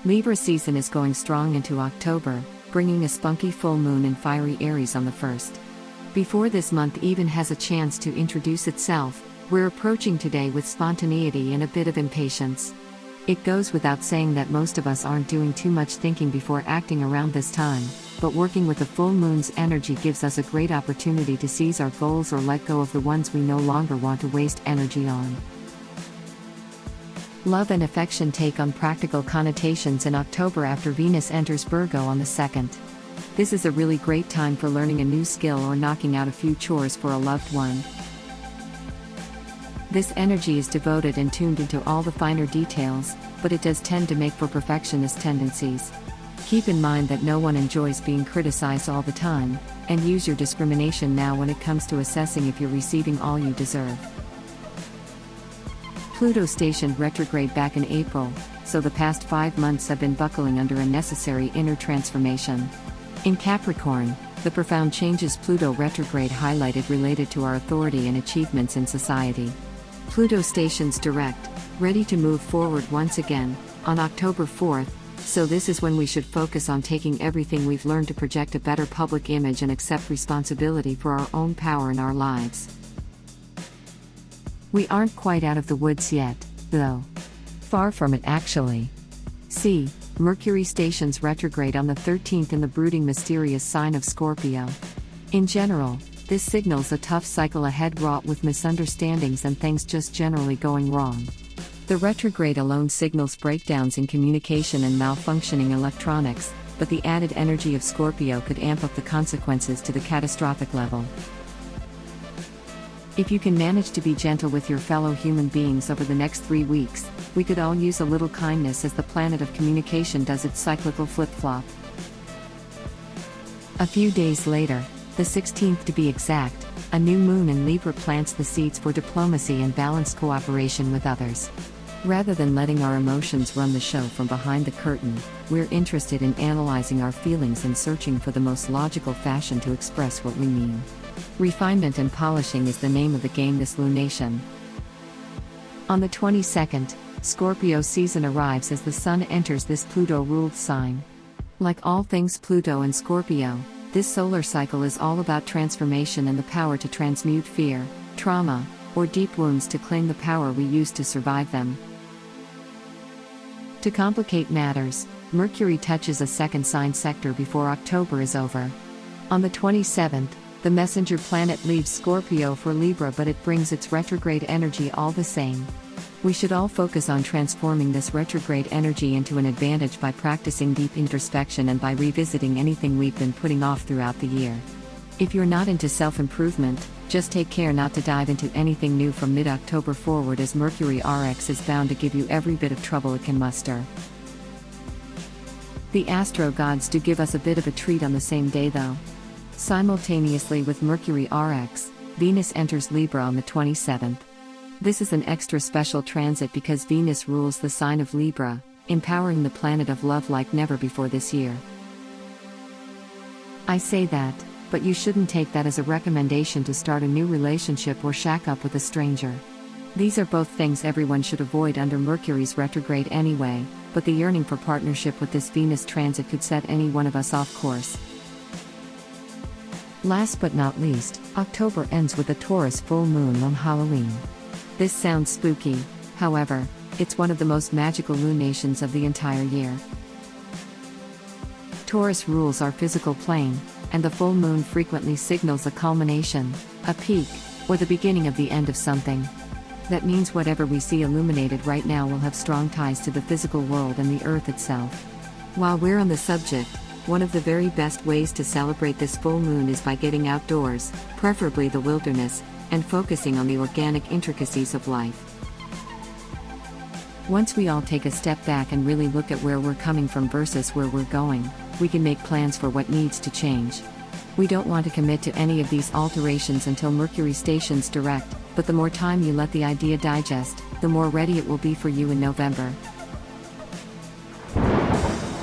Libra season is going strong into October, bringing a spunky full moon in fiery Aries on the 1st. Before this month even has a chance to introduce itself, we're approaching today with spontaneity and a bit of impatience. It goes without saying that most of us aren't doing too much thinking before acting around this time, but working with the full moon's energy gives us a great opportunity to seize our goals or let go of the ones we no longer want to waste energy on. Love and affection take on practical connotations in October after Venus enters Virgo on the 2nd. This is a really great time for learning a new skill or knocking out a few chores for a loved one. This energy is devoted and tuned into all the finer details, but it does tend to make for perfectionist tendencies. Keep in mind that no one enjoys being criticized all the time, and use your discrimination now when it comes to assessing if you're receiving all you deserve. Pluto stationed retrograde back in April, so the past 5 months have been buckling under a necessary inner transformation. In Capricorn, the profound changes Pluto retrograde highlighted related to our authority and achievements in society. Pluto stations direct, ready to move forward once again, on October 4th, so this is when we should focus on taking everything we've learned to project a better public image and accept responsibility for our own power in our lives. We aren't quite out of the woods yet, though. Far from it actually. See, Mercury stations retrograde on the 13th in the brooding mysterious sign of Scorpio. In general, this signals a tough cycle ahead wrought with misunderstandings and things just generally going wrong. The retrograde alone signals breakdowns in communication and malfunctioning electronics, but the added energy of Scorpio could amp up the consequences to the catastrophic level. If you can manage to be gentle with your fellow human beings over the next 3 weeks, we could all use a little kindness as the planet of communication does its cyclical flip-flop. A few days later, the 16th to be exact, a new moon in Libra plants the seeds for diplomacy and balanced cooperation with others. Rather than letting our emotions run the show from behind the curtain, we're interested in analyzing our feelings and searching for the most logical fashion to express what we mean. Refinement and polishing is the name of the game this lunation. On the 22nd, Scorpio season arrives as the Sun enters this Pluto-ruled sign. Like all things Pluto and Scorpio, this solar cycle is all about transformation and the power to transmute fear, trauma, or deep wounds to claim the power we used to survive them. To complicate matters, Mercury touches a second sign sector before October is over. On the 27th, the messenger planet leaves Scorpio for Libra, but it brings its retrograde energy all the same. We should all focus on transforming this retrograde energy into an advantage by practicing deep introspection and by revisiting anything we've been putting off throughout the year. If you're not into self-improvement, just take care not to dive into anything new from mid-October forward, as Mercury RX is bound to give you every bit of trouble it can muster. The astro gods do give us a bit of a treat on the same day though. Simultaneously with Mercury RX, Venus enters Libra on the 27th. This is an extra special transit because Venus rules the sign of Libra, empowering the planet of love like never before this year. I say that, but you shouldn't take that as a recommendation to start a new relationship or shack up with a stranger. These are both things everyone should avoid under Mercury's retrograde anyway, but the yearning for partnership with this Venus transit could set any one of us off course. Last but not least, October ends with a Taurus full moon on Halloween. This sounds spooky, however, it's one of the most magical lunations of the entire year. Taurus rules our physical plane, and the full moon frequently signals a culmination, a peak, or the beginning of the end of something. That means whatever we see illuminated right now will have strong ties to the physical world and the earth itself. While we're on the subject, one of the very best ways to celebrate this full moon is by getting outdoors, preferably the wilderness, and focusing on the organic intricacies of life. Once we all take a step back and really look at where we're coming from versus where we're going, we can make plans for what needs to change. We don't want to commit to any of these alterations until Mercury stations direct, but the more time you let the idea digest, the more ready it will be for you in November.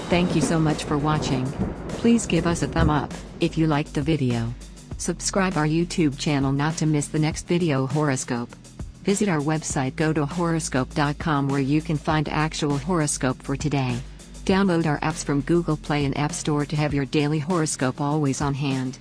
Thank you so much for watching. Please give us a thumb up if you liked the video. Subscribe our YouTube channel not to miss the next video horoscope. Visit our website GoToHoroscope.com where you can find actual horoscope for today. Download our apps from Google Play and App Store to have your daily horoscope always on hand.